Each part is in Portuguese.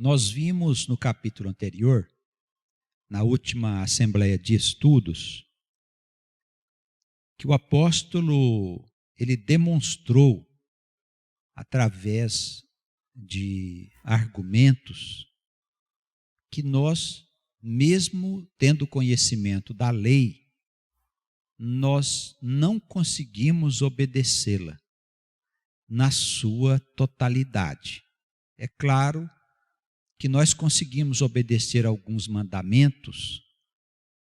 Nós vimos no capítulo anterior, na última assembleia de estudos, que o apóstolo, ele demonstrou, através de argumentos, que nós, mesmo tendo conhecimento da lei, nós não conseguimos obedecê-la na sua totalidade. É claro que nós conseguimos obedecer alguns mandamentos,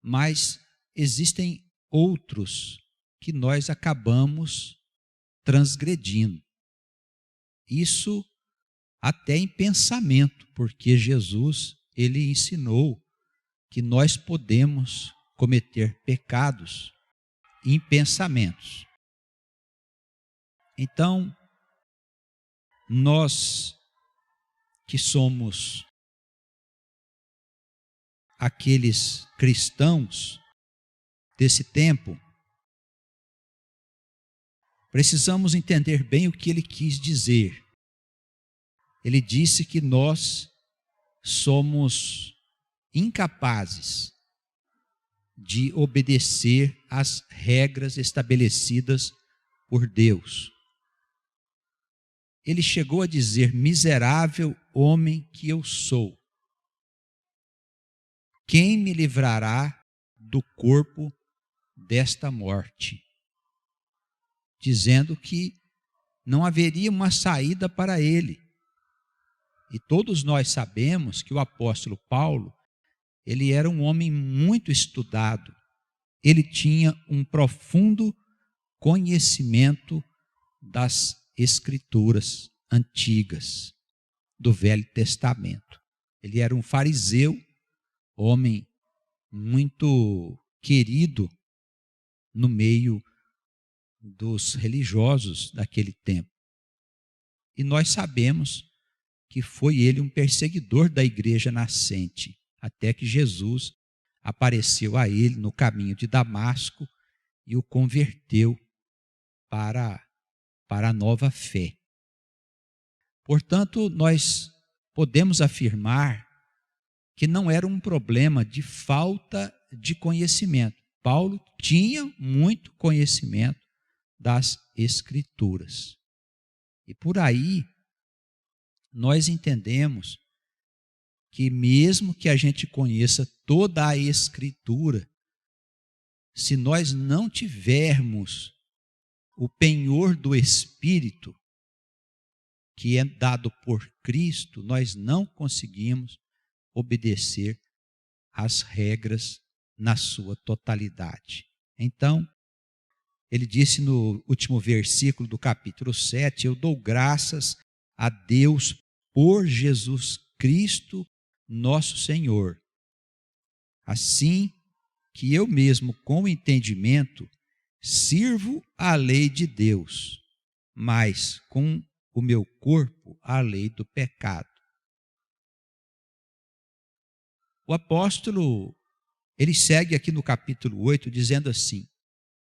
mas existem outros que nós acabamos transgredindo. Isso até em pensamento, porque Jesus, ele ensinou que nós podemos cometer pecados em pensamentos. Então, nós que somos aqueles cristãos desse tempo, precisamos entender bem o que ele quis dizer. Ele disse que nós somos incapazes de obedecer às regras estabelecidas por Deus. Ele chegou a dizer: miserável homem que eu sou, quem me livrará do corpo desta morte? Dizendo que não haveria uma saída para ele. E todos nós sabemos que o apóstolo Paulo, ele era um homem muito estudado. Ele tinha um profundo conhecimento das Escrituras antigas, do Velho Testamento. Ele era um fariseu, homem muito querido no meio dos religiosos daquele tempo. E nós sabemos que foi ele um perseguidor da igreja nascente, até que Jesus apareceu a ele no caminho de Damasco e o converteu para a nova fé. Portanto, nós podemos afirmar que não era um problema de falta de conhecimento. Paulo tinha muito conhecimento das Escrituras. E por aí, nós entendemos que mesmo que a gente conheça toda a Escritura, se nós não tivermos o penhor do Espírito, que é dado por Cristo, nós não conseguimos obedecer às regras na sua totalidade. Então, ele disse no último versículo do capítulo 7, eu dou graças a Deus por Jesus Cristo, nosso Senhor. Assim que eu mesmo, com entendimento, sirvo a lei de Deus, mas com o meu corpo a lei do pecado. O apóstolo, ele segue aqui no capítulo 8, dizendo assim,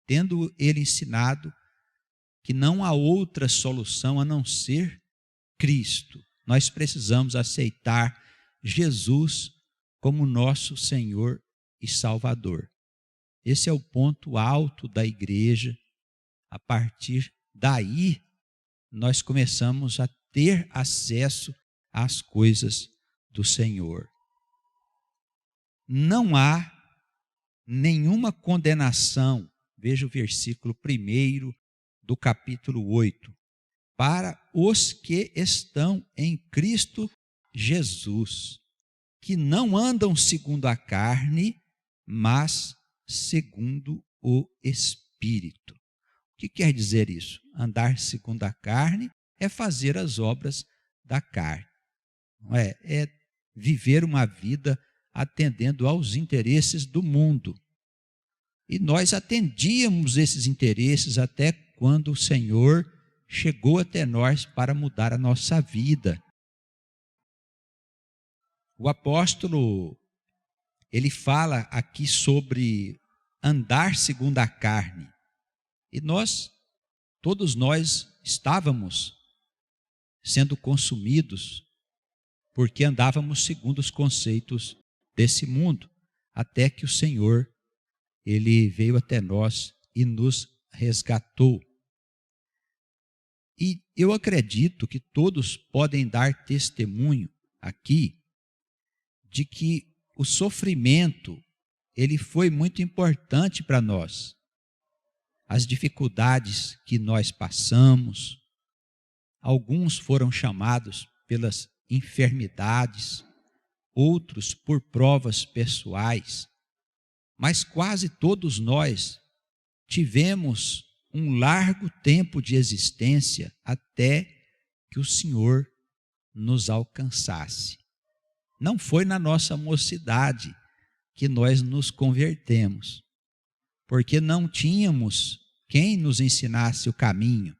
tendo ele ensinado que não há outra solução a não ser Cristo. Nós precisamos aceitar Jesus como nosso Senhor e Salvador. Esse é o ponto alto da igreja. A partir daí, nós começamos a ter acesso às coisas do Senhor. Não há nenhuma condenação, veja o versículo 1 do capítulo 8, para os que estão em Cristo Jesus, que não andam segundo a carne, mas segundo o Espírito. O que quer dizer isso? Andar segundo a carne é fazer as obras da carne. Não é? É viver uma vida atendendo aos interesses do mundo. E nós atendíamos esses interesses até quando o Senhor chegou até nós para mudar a nossa vida. O apóstolo, ele fala aqui sobre andar segundo a carne. E todos nós estávamos sendo consumidos porque andávamos segundo os conceitos desse mundo, até que o Senhor, Ele veio até nós e nos resgatou. E eu acredito que todos podem dar testemunho aqui de que o sofrimento, ele foi muito importante para nós. As dificuldades que nós passamos, alguns foram chamados pelas enfermidades, outros por provas pessoais, mas quase todos nós tivemos um largo tempo de existência até que o Senhor nos alcançasse. Não foi na nossa mocidade que nós nos convertemos, porque não tínhamos quem nos ensinasse o caminho.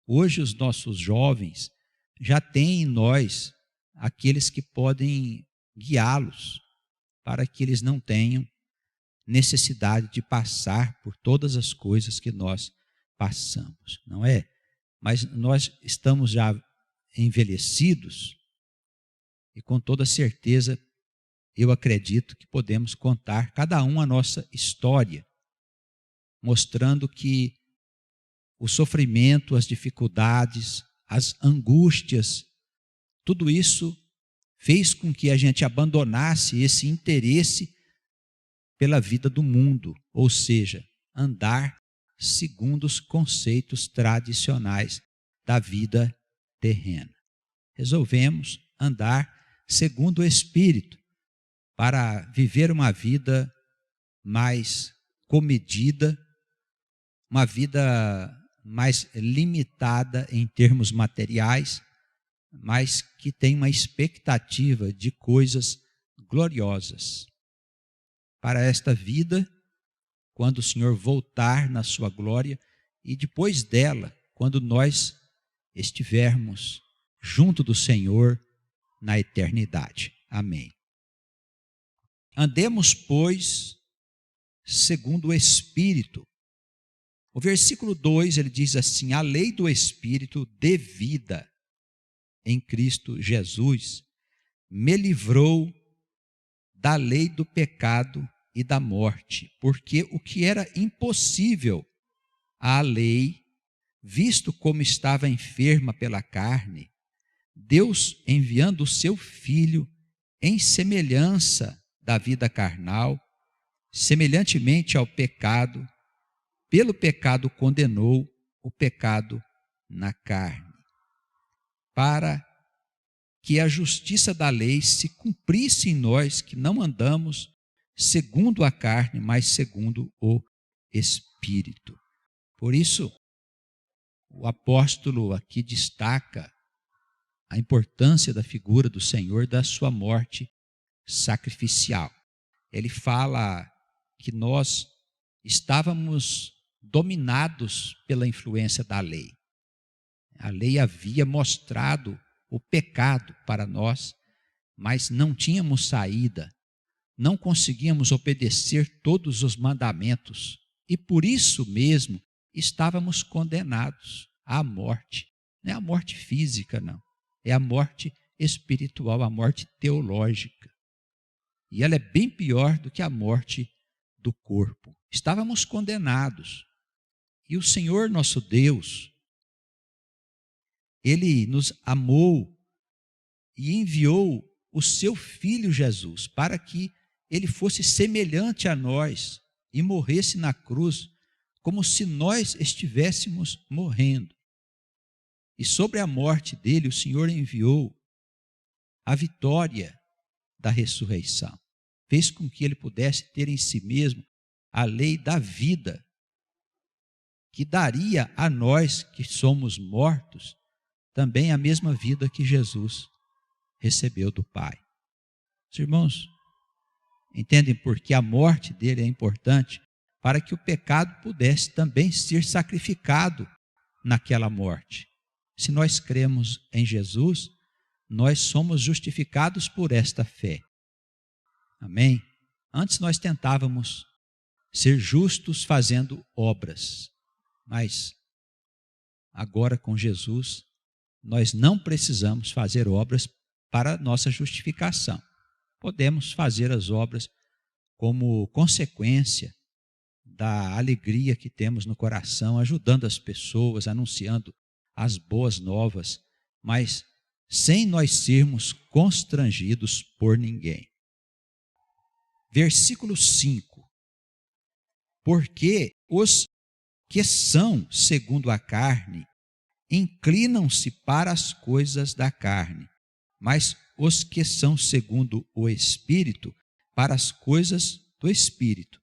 Hoje os nossos jovens já têm em nós aqueles que podem guiá-los para que eles não tenham necessidade de passar por todas as coisas que nós passamos, não é? Mas nós estamos já envelhecidos e com toda certeza eu acredito que podemos contar cada um a nossa história, mostrando que o sofrimento, as dificuldades, as angústias, tudo isso fez com que a gente abandonasse esse interesse pela vida do mundo, ou seja, andar segundo os conceitos tradicionais da vida terrena. Resolvemos andar segundo o Espírito, para viver uma vida mais comedida, uma vida mais limitada em termos materiais, mas que tem uma expectativa de coisas gloriosas. Para esta vida, quando o Senhor voltar na sua glória, e depois dela, quando nós estivermos junto do Senhor na eternidade. Amém. Andemos, pois, segundo o Espírito. O versículo 2, ele diz assim: a lei do Espírito de vida em Cristo Jesus me livrou da lei do pecado e da morte, porque o que era impossível à lei, visto como estava enferma pela carne, Deus, enviando o seu Filho em semelhança da vida carnal, semelhantemente ao pecado, pelo pecado condenou o pecado na carne, para que a justiça da lei se cumprisse em nós, que não andamos segundo a carne, mas segundo o Espírito. Por isso, o apóstolo aqui destaca a importância da figura do Senhor, da sua morte sacrificial. Ele fala que nós estávamos dominados pela influência da lei. A lei havia mostrado o pecado para nós, mas não tínhamos saída, não conseguíamos obedecer todos os mandamentos e por isso mesmo estávamos condenados à morte. Não é a morte física, não. É a morte espiritual, a morte teológica. E ela é bem pior do que a morte do corpo. Estávamos condenados. E o Senhor nosso Deus, Ele nos amou e enviou o seu Filho Jesus para que Ele fosse semelhante a nós e morresse na cruz como se nós estivéssemos morrendo. E sobre a morte dele, o Senhor enviou a vitória da ressurreição. Fez com que ele pudesse ter em si mesmo a lei da vida, que daria a nós que somos mortos também a mesma vida que Jesus recebeu do Pai. Os irmãos entendem por que a morte dele é importante? Para que o pecado pudesse também ser sacrificado naquela morte. Se nós cremos em Jesus, nós somos justificados por esta fé. Amém? Antes nós tentávamos ser justos fazendo obras, mas agora com Jesus, nós não precisamos fazer obras para nossa justificação. Podemos fazer as obras como consequência da alegria que temos no coração, ajudando as pessoas, anunciando as boas novas, mas sem nós sermos constrangidos por ninguém. Versículo 5. Porque os que são segundo a carne inclinam-se para as coisas da carne, mas os que são segundo o Espírito, para as coisas do Espírito.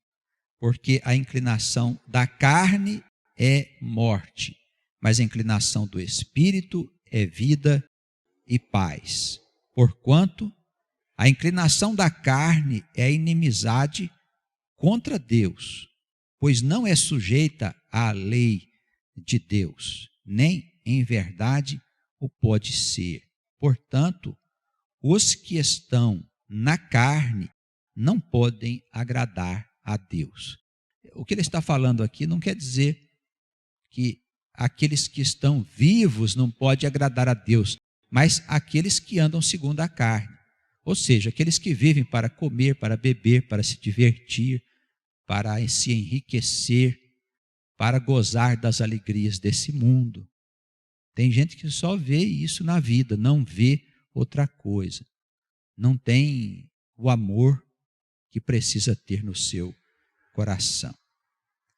Porque a inclinação da carne é morte, mas a inclinação do Espírito é vida e paz. Porquanto a inclinação da carne é inimizade contra Deus, pois não é sujeita à lei de Deus, nem em verdade o pode ser. Portanto, os que estão na carne não podem agradar a Deus. O que ele está falando aqui não quer dizer que aqueles que estão vivos não podem agradar a Deus, mas aqueles que andam segundo a carne. Ou seja, aqueles que vivem para comer, para beber, para se divertir, para se enriquecer, para gozar das alegrias desse mundo. Tem gente que só vê isso na vida, não vê outra coisa. Não tem o amor que precisa ter no seu coração.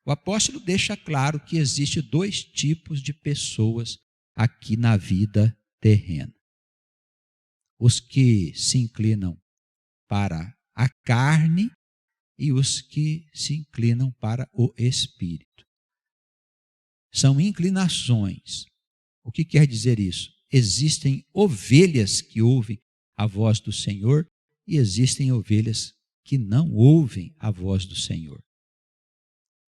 O apóstolo deixa claro que existe dois tipos de pessoas aqui na vida terrena. Os que se inclinam para a carne e os que se inclinam para o Espírito. São inclinações. O que quer dizer isso? Existem ovelhas que ouvem a voz do Senhor e existem ovelhas que não ouvem a voz do Senhor.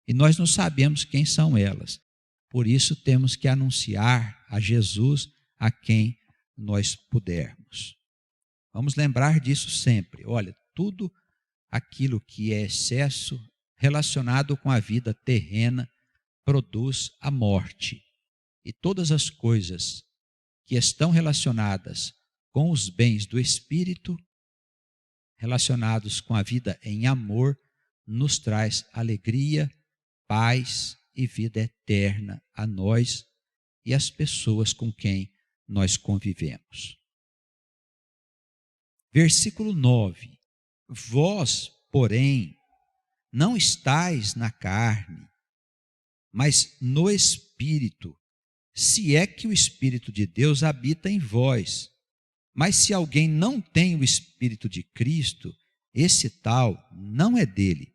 E nós não sabemos quem são elas. Por isso temos que anunciar a Jesus a quem nós pudermos. Vamos lembrar disso sempre. Olha, tudo aquilo que é excesso relacionado com a vida terrena produz a morte. E todas as coisas que estão relacionadas com os bens do Espírito, relacionados com a vida em amor, nos traz alegria, paz e vida eterna a nós e às pessoas com quem nós convivemos. Versículo 9. Vós, porém, não estáis na carne, mas no Espírito, se é que o Espírito de Deus habita em vós. Mas se alguém não tem o Espírito de Cristo, esse tal não é dele.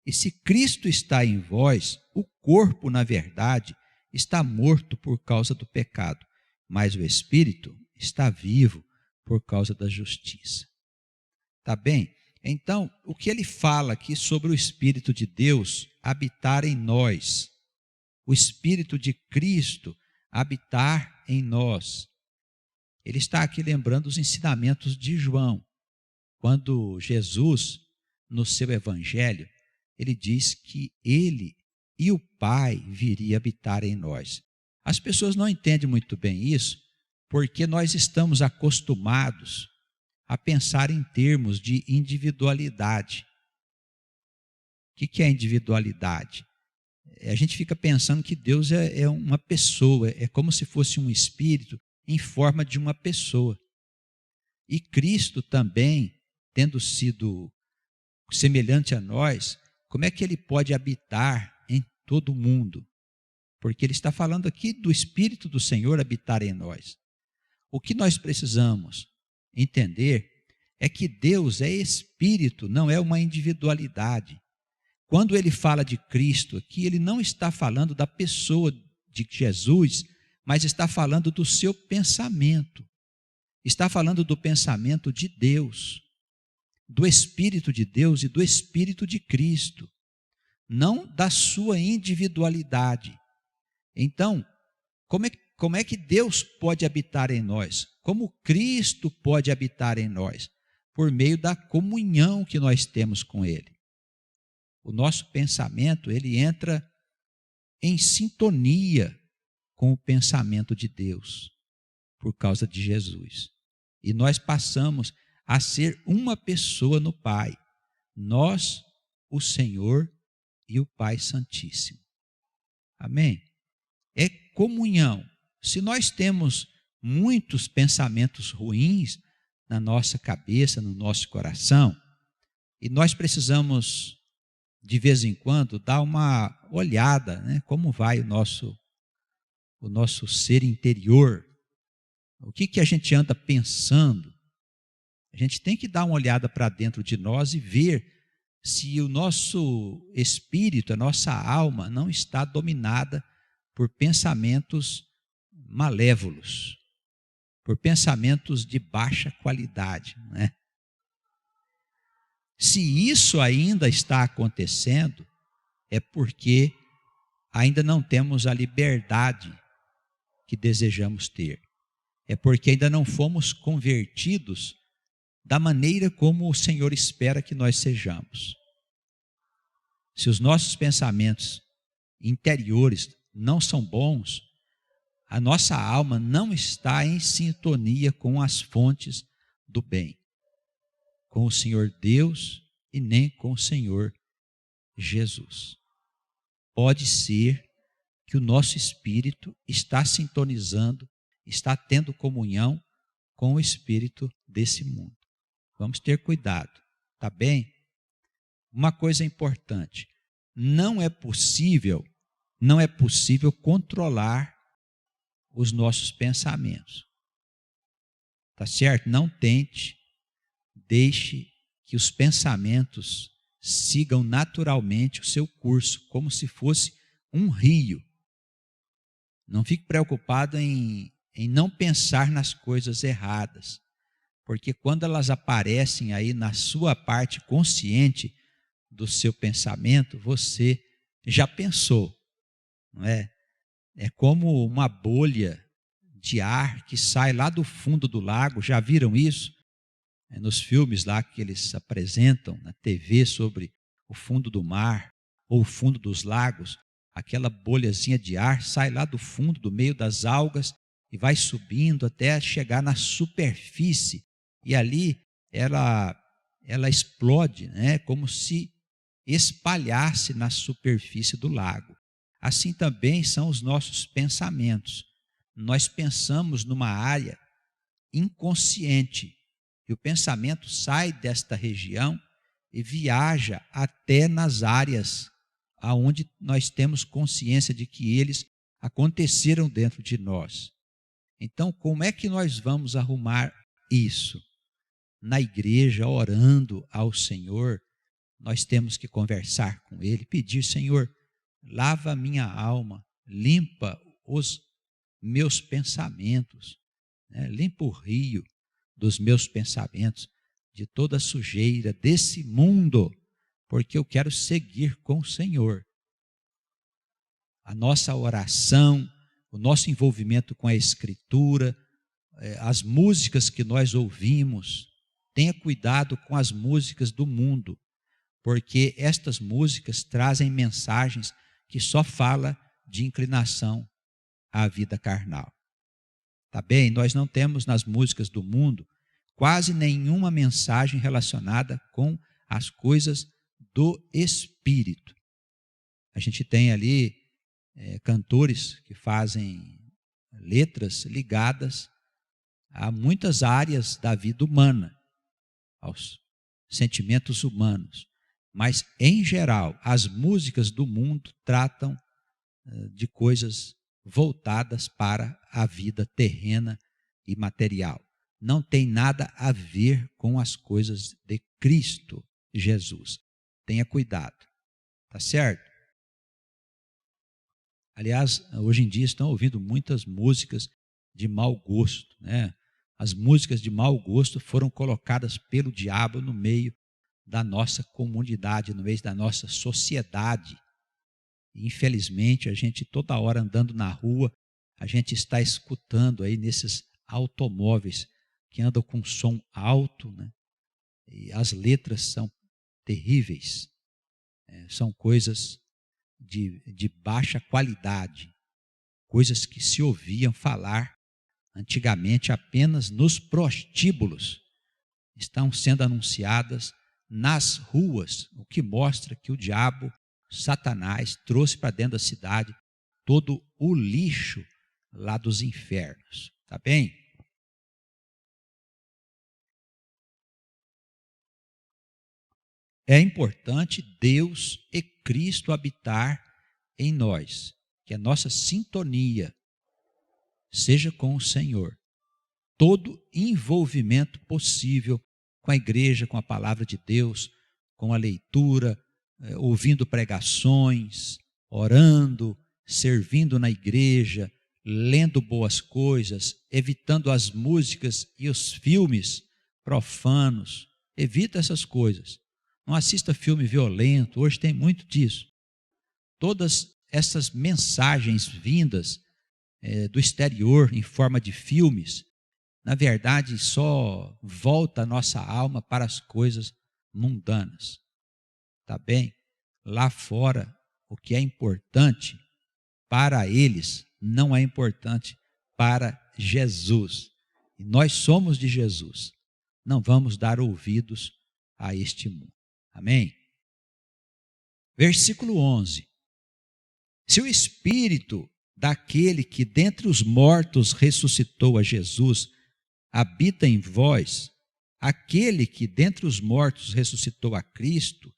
E se Cristo está em vós, o corpo, na verdade, está morto por causa do pecado, mas o Espírito está vivo por causa da justiça. Tá bem? Então, o que ele fala aqui sobre o Espírito de Deus habitar em nós, o Espírito de Cristo habitar em nós. Ele está aqui lembrando os ensinamentos de João, quando Jesus, no seu evangelho, ele diz que ele e o Pai viria habitar em nós. As pessoas não entendem muito bem isso, porque nós estamos acostumados a pensar em termos de individualidade. O que é individualidade? A gente fica pensando que Deus é uma pessoa, é como se fosse um espírito em forma de uma pessoa. E Cristo também, tendo sido semelhante a nós, como é que ele pode habitar em todo mundo? Porque ele está falando aqui do Espírito do Senhor habitar em nós. O que nós precisamos entender é que Deus é Espírito, não é uma individualidade. Quando ele fala de Cristo aqui, ele não está falando da pessoa de Jesus, mas está falando do seu pensamento. Está falando do pensamento de Deus, do Espírito de Deus e do Espírito de Cristo, não da sua individualidade. Então, como é que Deus pode habitar em nós? Como Cristo pode habitar em nós? Por meio da comunhão que nós temos com Ele. O nosso pensamento, ele entra em sintonia com o pensamento de Deus, por causa de Jesus. E nós passamos a ser uma pessoa no Pai. Nós, o Senhor e o Pai Santíssimo. Amém? É comunhão. Se nós temos muitos pensamentos ruins na nossa cabeça, no nosso coração, e nós precisamos, de vez em quando, dar uma olhada, né, como vai o nosso ser interior. O que a gente anda pensando? A gente tem que dar uma olhada para dentro de nós e ver se o nosso espírito, a nossa alma, não está dominada por pensamentos malévolos, por pensamentos de baixa qualidade, né? Se isso ainda está acontecendo, é porque ainda não temos a liberdade que desejamos ter. É porque ainda não fomos convertidos da maneira como o Senhor espera que nós sejamos. Se os nossos pensamentos interiores não são bons, a nossa alma não está em sintonia com as fontes do bem, com o Senhor Deus e nem com o Senhor Jesus. Pode ser que o nosso espírito está sintonizando, está tendo comunhão com o espírito desse mundo. Vamos ter cuidado, tá bem? Uma coisa importante, não é possível controlar os nossos pensamentos. Tá certo? Não tente, deixe que os pensamentos sigam naturalmente o seu curso, como se fosse um rio. Não fique preocupado em não pensar nas coisas erradas, porque quando elas aparecem aí na sua parte consciente do seu pensamento, você já pensou, não é? É como uma bolha de ar que sai lá do fundo do lago. Já viram isso? É nos filmes lá que eles apresentam na TV sobre o fundo do mar ou o fundo dos lagos. Aquela bolhazinha de ar sai lá do fundo, do meio das algas e vai subindo até chegar na superfície. E ali ela explode, né? Como se espalhasse na superfície do lago. Assim também são os nossos pensamentos. Nós pensamos numa área inconsciente e o pensamento sai desta região e viaja até nas áreas aonde nós temos consciência de que eles aconteceram dentro de nós. Então, como é que nós vamos arrumar isso? Na igreja, orando ao Senhor, nós temos que conversar com Ele, pedir: Senhor, lava a minha alma, limpa os meus pensamentos, né? Limpa o rio dos meus pensamentos, de toda a sujeira desse mundo, porque eu quero seguir com o Senhor. A nossa oração, o nosso envolvimento com a Escritura, as músicas que nós ouvimos, tenha cuidado com as músicas do mundo, porque estas músicas trazem mensagens que só falam de inclinação à vida carnal. Tá bem? Nós não temos nas músicas do mundo quase nenhuma mensagem relacionada com as coisas do Espírito. A gente tem ali cantores que fazem letras ligadas a muitas áreas da vida humana, aos sentimentos humanos. Mas, em geral, as músicas do mundo tratam de coisas voltadas para a vida terrena e material. Não tem nada a ver com as coisas de Cristo Jesus. Tenha cuidado, tá certo? Aliás, hoje em dia estão ouvindo muitas músicas de mau gosto, né? As músicas de mau gosto foram colocadas pelo diabo no meio da nossa comunidade, no meio da nossa sociedade. Infelizmente, a gente toda hora andando na rua, a gente está escutando aí nesses automóveis que andam com som alto, né? E as letras são terríveis, são coisas de baixa qualidade, coisas que se ouviam falar Antigamente, apenas nos prostíbulos estão sendo anunciadas nas ruas, o que mostra que o diabo, Satanás, trouxe para dentro da cidade todo o lixo lá dos infernos. Tá bem? É importante Deus e Cristo habitar em nós, que a nossa sintonia seja com o Senhor. Todo envolvimento possível com a igreja, com a palavra de Deus, com a leitura, ouvindo pregações, orando, servindo na igreja, lendo boas coisas, evitando as músicas e os filmes profanos. Evita essas coisas. Não assista filme violento, hoje tem muito disso. Todas essas mensagens vindas do exterior em forma de filmes, na verdade só volta a nossa alma para as coisas mundanas. Tá bem? Lá fora, o que é importante para eles não é importante para Jesus. E nós somos de Jesus. Não vamos dar ouvidos a este mundo. Amém? Versículo 11. Se o Espírito daquele que dentre os mortos ressuscitou a Jesus habita em vós, aquele que dentre os mortos ressuscitou a Cristo,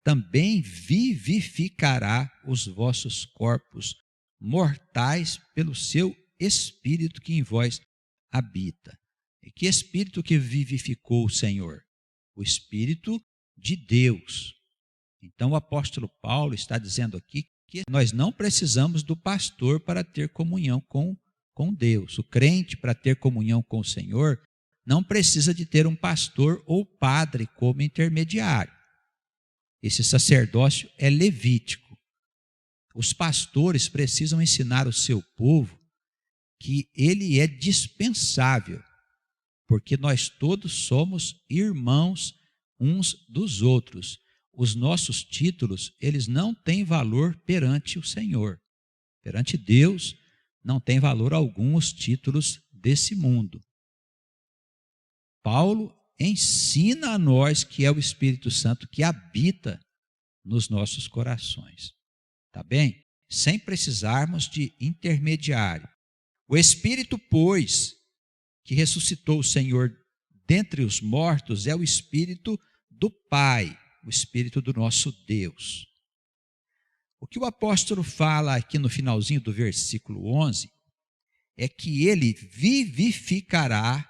também vivificará os vossos corpos mortais pelo seu Espírito que em vós habita. E que Espírito que vivificou o Senhor? O Espírito de Deus. Então o apóstolo Paulo está dizendo aqui que nós não precisamos do pastor para ter comunhão com Deus. O crente, para ter comunhão com o Senhor, não precisa de ter um pastor ou padre como intermediário. Esse sacerdócio é levítico. Os pastores precisam ensinar o seu povo que ele é dispensável, porque nós todos somos irmãos uns dos outros. Os nossos títulos, eles não têm valor perante o Senhor. Perante Deus, não tem valor algum os títulos desse mundo. Paulo ensina a nós que é o Espírito Santo que habita nos nossos corações. Tá bem? Sem precisarmos de intermediário. O Espírito, pois, que ressuscitou o Senhor dentre os mortos, é o Espírito do Pai, o Espírito do nosso Deus. O que o apóstolo fala aqui no finalzinho do versículo 11 é que ele vivificará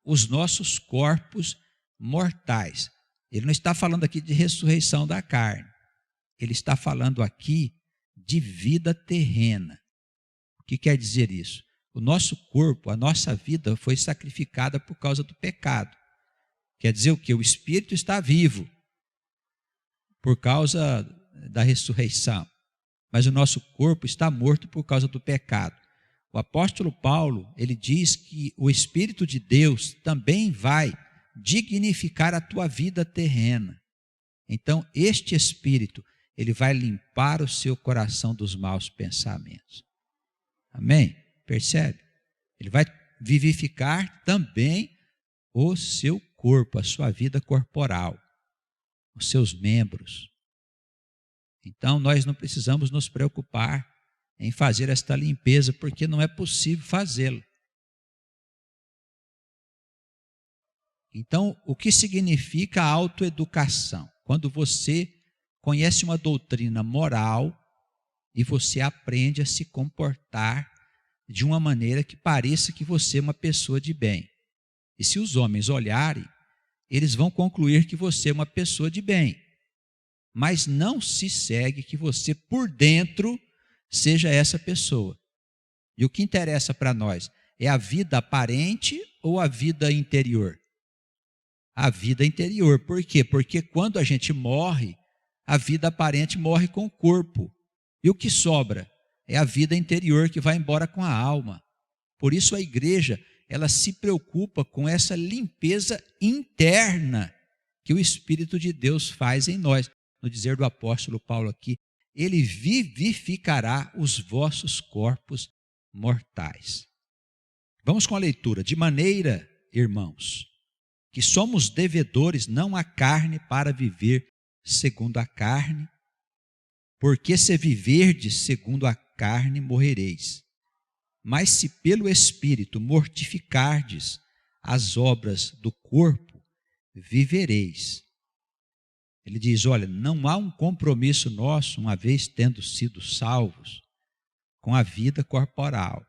os nossos corpos mortais. Ele não está falando aqui de ressurreição da carne. Ele está falando aqui de vida terrena. O que quer dizer isso? O nosso corpo, a nossa vida foi sacrificada por causa do pecado. Quer dizer o quê? O Espírito está vivo por causa da ressurreição, mas o nosso corpo está morto por causa do pecado. O apóstolo Paulo, ele diz que o Espírito de Deus também vai dignificar a tua vida terrena. Então, este Espírito, ele vai limpar o seu coração dos maus pensamentos. Amém? Percebe? Ele vai vivificar também o seu corpo, a sua vida corporal, os seus membros. Então, nós não precisamos nos preocupar em fazer esta limpeza, porque não é possível fazê-la. Então, o que significa a autoeducação? Quando você conhece uma doutrina moral e você aprende a se comportar de uma maneira que pareça que você é uma pessoa de bem. E se os homens olharem, eles vão concluir que você é uma pessoa de bem. Mas não se segue que você, por dentro, seja essa pessoa. E o que interessa para nós é a vida aparente ou a vida interior? A vida interior. Por quê? Porque quando a gente morre, a vida aparente morre com o corpo. E o que sobra é a vida interior que vai embora com a alma. Por isso a igreja, ela se preocupa com essa limpeza interna que o Espírito de Deus faz em nós. No dizer do apóstolo Paulo aqui, ele vivificará os vossos corpos mortais. Vamos com a leitura. De maneira, irmãos, que somos devedores não à carne para viver segundo a carne, porque se viverdes segundo a carne, morrereis. Mas se pelo Espírito mortificardes as obras do corpo, vivereis. Ele diz, olha, não há um compromisso nosso, uma vez tendo sido salvos, com a vida corporal,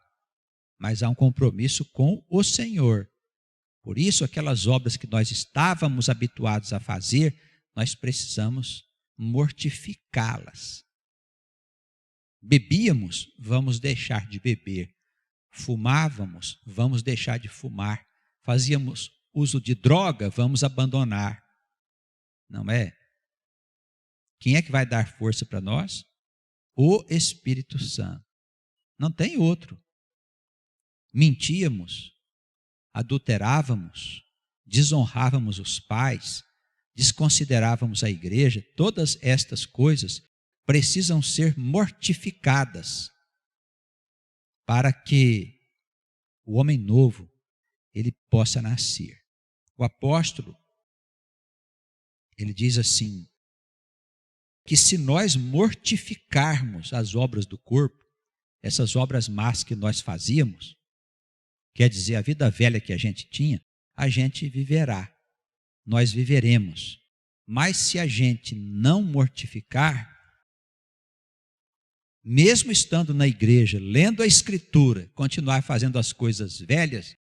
mas há um compromisso com o Senhor. Por isso, aquelas obras que nós estávamos habituados a fazer, nós precisamos mortificá-las. Bebíamos, vamos deixar de beber. Fumávamos, vamos deixar de fumar. Fazíamos uso de droga, vamos abandonar. Não é? Quem é que vai dar força para nós? O Espírito Santo. Não tem outro. Mentíamos, adulterávamos, desonrávamos os pais, desconsiderávamos a igreja. Todas estas coisas precisam ser mortificadas para que o homem novo ele possa nascer. O apóstolo, ele diz assim, que se nós mortificarmos as obras do corpo, essas obras más que nós fazíamos, quer dizer, a vida velha que a gente tinha, a gente viverá, nós viveremos. Mas se a gente não mortificar, mesmo estando na igreja, lendo a Escritura, continuar fazendo as coisas velhas,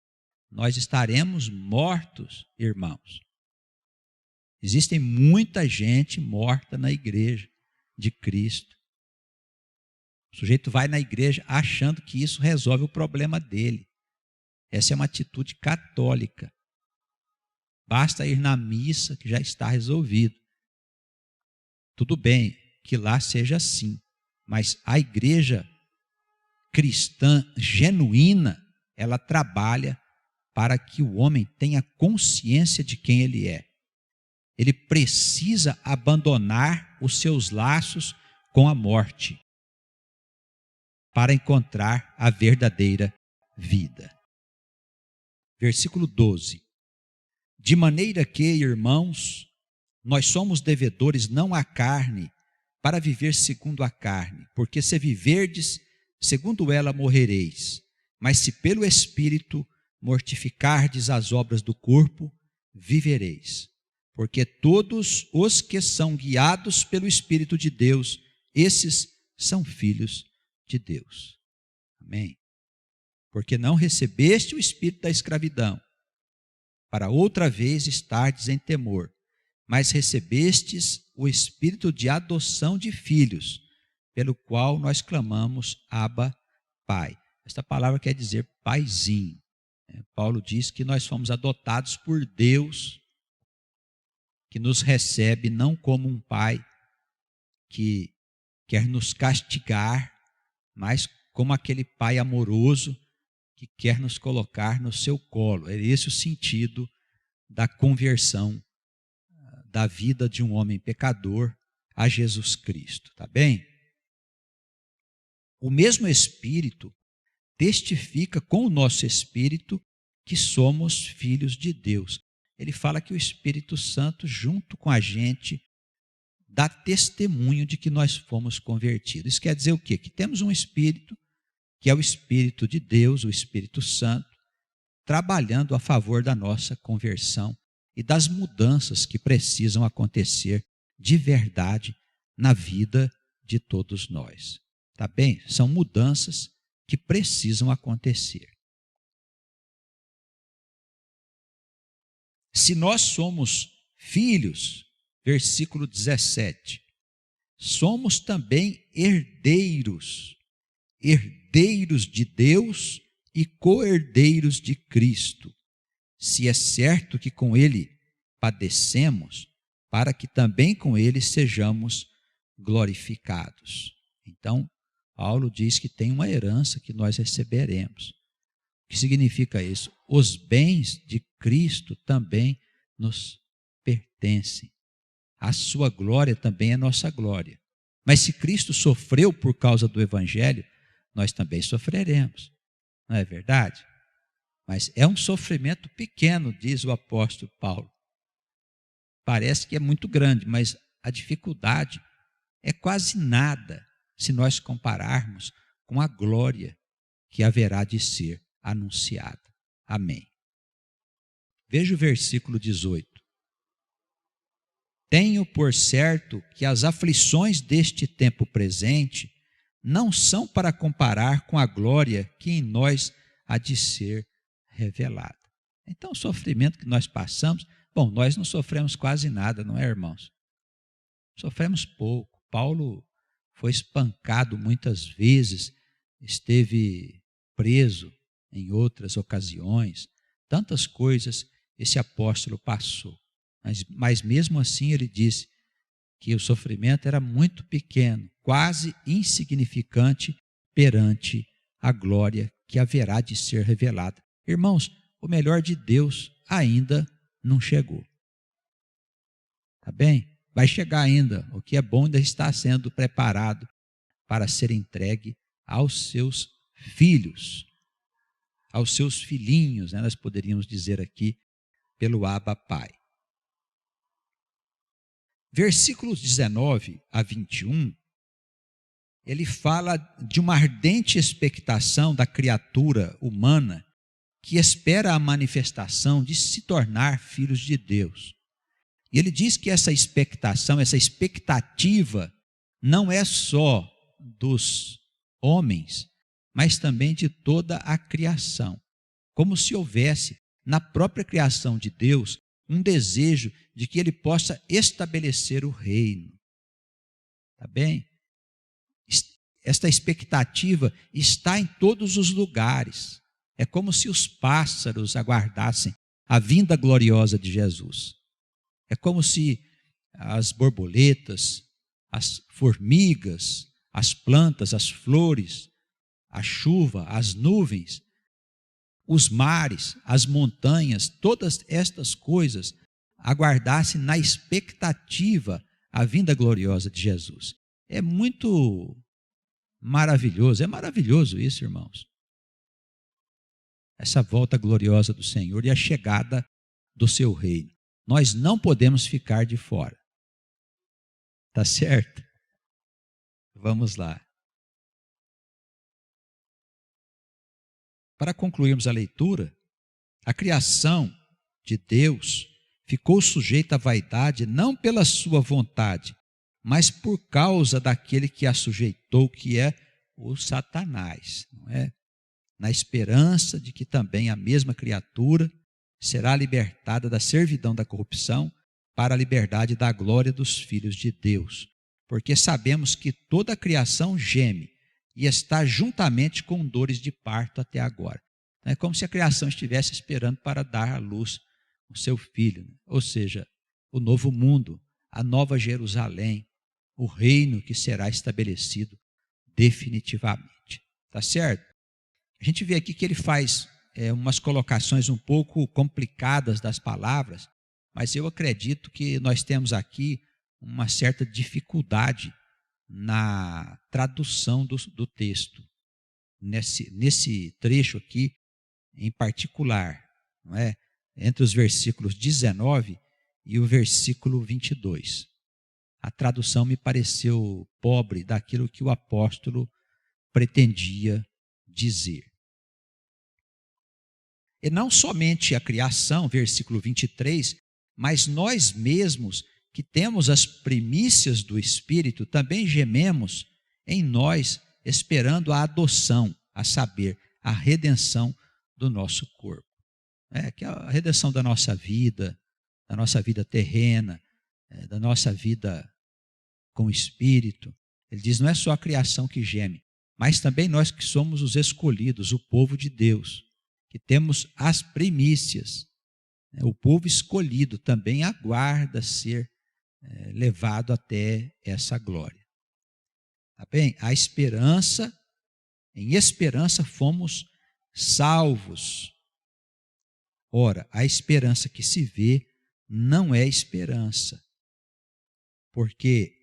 nós estaremos mortos, irmãos. Existem muita gente morta na igreja de Cristo. O sujeito vai na igreja achando que isso resolve o problema dele. Essa é uma atitude católica. Basta ir na missa que já está resolvido. Tudo bem que lá seja assim, mas a igreja cristã genuína, ela trabalha para que o homem tenha consciência de quem ele é. Ele precisa abandonar os seus laços com a morte para encontrar a verdadeira vida. Versículo 12. De maneira que, irmãos, nós somos devedores não à carne, para viver segundo a carne, porque se viverdes segundo ela morrereis, mas se pelo Espírito mortificardes as obras do corpo, vivereis. Porque todos os que são guiados pelo Espírito de Deus, esses são filhos de Deus. Amém? Porque não recebeste o espírito da escravidão, para outra vez estardes em temor, mas recebestes o espírito de adoção de filhos, pelo qual nós clamamos, Abba, Pai. Esta palavra quer dizer paizinho. Paulo diz que nós fomos adotados por Deus, que nos recebe não como um pai que quer nos castigar, mas como aquele pai amoroso que quer nos colocar no seu colo. É esse o sentido da conversão da vida de um homem pecador a Jesus Cristo, tá bem? O mesmo Espírito testifica com o nosso espírito que somos filhos de Deus. Ele fala que o Espírito Santo, junto com a gente, dá testemunho de que nós fomos convertidos. Isso quer dizer o quê? Que temos um Espírito, que é o Espírito de Deus, o Espírito Santo, trabalhando a favor da nossa conversão e das mudanças que precisam acontecer de verdade na vida de todos nós. Tá bem? São mudanças que precisam acontecer. Se nós somos filhos, versículo 17, somos também herdeiros, herdeiros de Deus e co-herdeiros de Cristo, se é certo que com Ele padecemos, para que também com Ele sejamos glorificados. Então, Paulo diz que tem uma herança que nós receberemos. O que significa isso? Os bens de Cristo também nos pertencem. A sua glória também é nossa glória. Mas se Cristo sofreu por causa do Evangelho, nós também sofreremos. Não é verdade? Mas é um sofrimento pequeno, diz o apóstolo Paulo. Parece que é muito grande, mas a dificuldade é quase nada se nós compararmos com a glória que haverá de ser anunciada. Amém. Veja o versículo 18. Tenho por certo que as aflições deste tempo presente não são para comparar com a glória que em nós há de ser revelada. Então, o sofrimento que nós passamos, bom, nós não sofremos quase nada, não é, irmãos? Sofremos pouco. Paulo foi espancado muitas vezes, esteve preso em outras ocasiões, tantas coisas esse apóstolo passou. Mas mesmo assim ele disse que o sofrimento era muito pequeno, quase insignificante perante a glória que haverá de ser revelada. Irmãos, o melhor de Deus ainda não chegou. Tá bem? Vai chegar ainda. O que é bom ainda está sendo preparado para ser entregue aos seus filhos, aos seus filhinhos, né? Nós poderíamos dizer aqui, pelo Abba Pai. Versículos 19 a 21, ele fala de uma ardente expectação da criatura humana que espera a manifestação de se tornar filhos de Deus. E ele diz que essa expectação, essa expectativa, não é só dos homens, mas também de toda a criação. Como se houvesse na própria criação de Deus um desejo de que ele possa estabelecer o reino. Tá bem? Esta expectativa está em todos os lugares. É como se os pássaros aguardassem a vinda gloriosa de Jesus. É como se as borboletas, as formigas, as plantas, as flores, a chuva, as nuvens, os mares, as montanhas, todas estas coisas aguardassem na expectativa a vinda gloriosa de Jesus. É muito maravilhoso, é maravilhoso isso, irmãos. Essa volta gloriosa do Senhor e a chegada do seu reino. Nós não podemos ficar de fora. Tá certo? Vamos lá. Para concluirmos a leitura, a criação de Deus ficou sujeita à vaidade não pela sua vontade, mas por causa daquele que a sujeitou, que é o Satanás, não é? Na esperança de que também a mesma criatura será libertada da servidão da corrupção para a liberdade da glória dos filhos de Deus. Porque sabemos que toda a criação geme e está juntamente com dores de parto até agora. É como se a criação estivesse esperando para dar à luz o seu filho, ou seja, o novo mundo, a nova Jerusalém, o reino que será estabelecido definitivamente. Tá certo? A gente vê aqui que ele faz umas colocações um pouco complicadas das palavras, mas eu acredito que nós temos aqui uma certa dificuldade na tradução do texto. Nesse trecho aqui, em particular, não é? Entre os versículos 19 e o versículo 22. A tradução me pareceu pobre daquilo que o apóstolo pretendia dizer. E não somente a criação, versículo 23, mas nós mesmos que temos as primícias do Espírito, também gememos em nós, esperando a adoção, a saber, a redenção do nosso corpo. Que é a redenção da nossa vida terrena, da nossa vida com o Espírito. Ele diz, não é só a criação que geme, mas também nós que somos os escolhidos, o povo de Deus, que temos as primícias. O povo escolhido também aguarda ser levado até essa glória. Tá bem? A esperança, em esperança fomos salvos. Ora, a esperança que se vê não é esperança, porque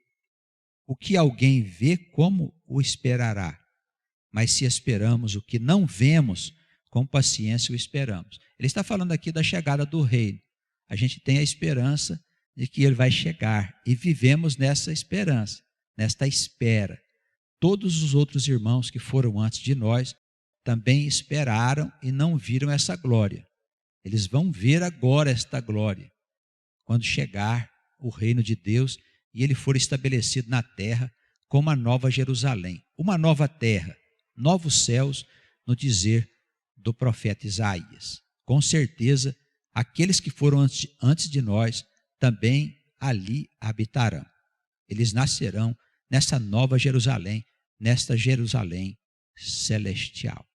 o que alguém vê, como o esperará? Mas se esperamos o que não vemos, com paciência o esperamos. Ele está falando aqui da chegada do reino. A gente tem a esperança de que ele vai chegar e vivemos nessa esperança, nesta espera. Todos os outros irmãos que foram antes de nós também esperaram e não viram essa glória. Eles vão ver agora esta glória, quando chegar o reino de Deus e ele for estabelecido na terra como a nova Jerusalém, uma nova terra, novos céus, no dizer do profeta Isaías. Com certeza, aqueles que foram antes de nós também ali habitarão. Eles nascerão nessa nova Jerusalém, nesta Jerusalém celestial.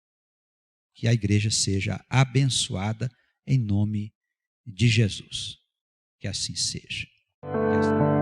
Que a igreja seja abençoada em nome de Jesus. Que assim seja. Que assim...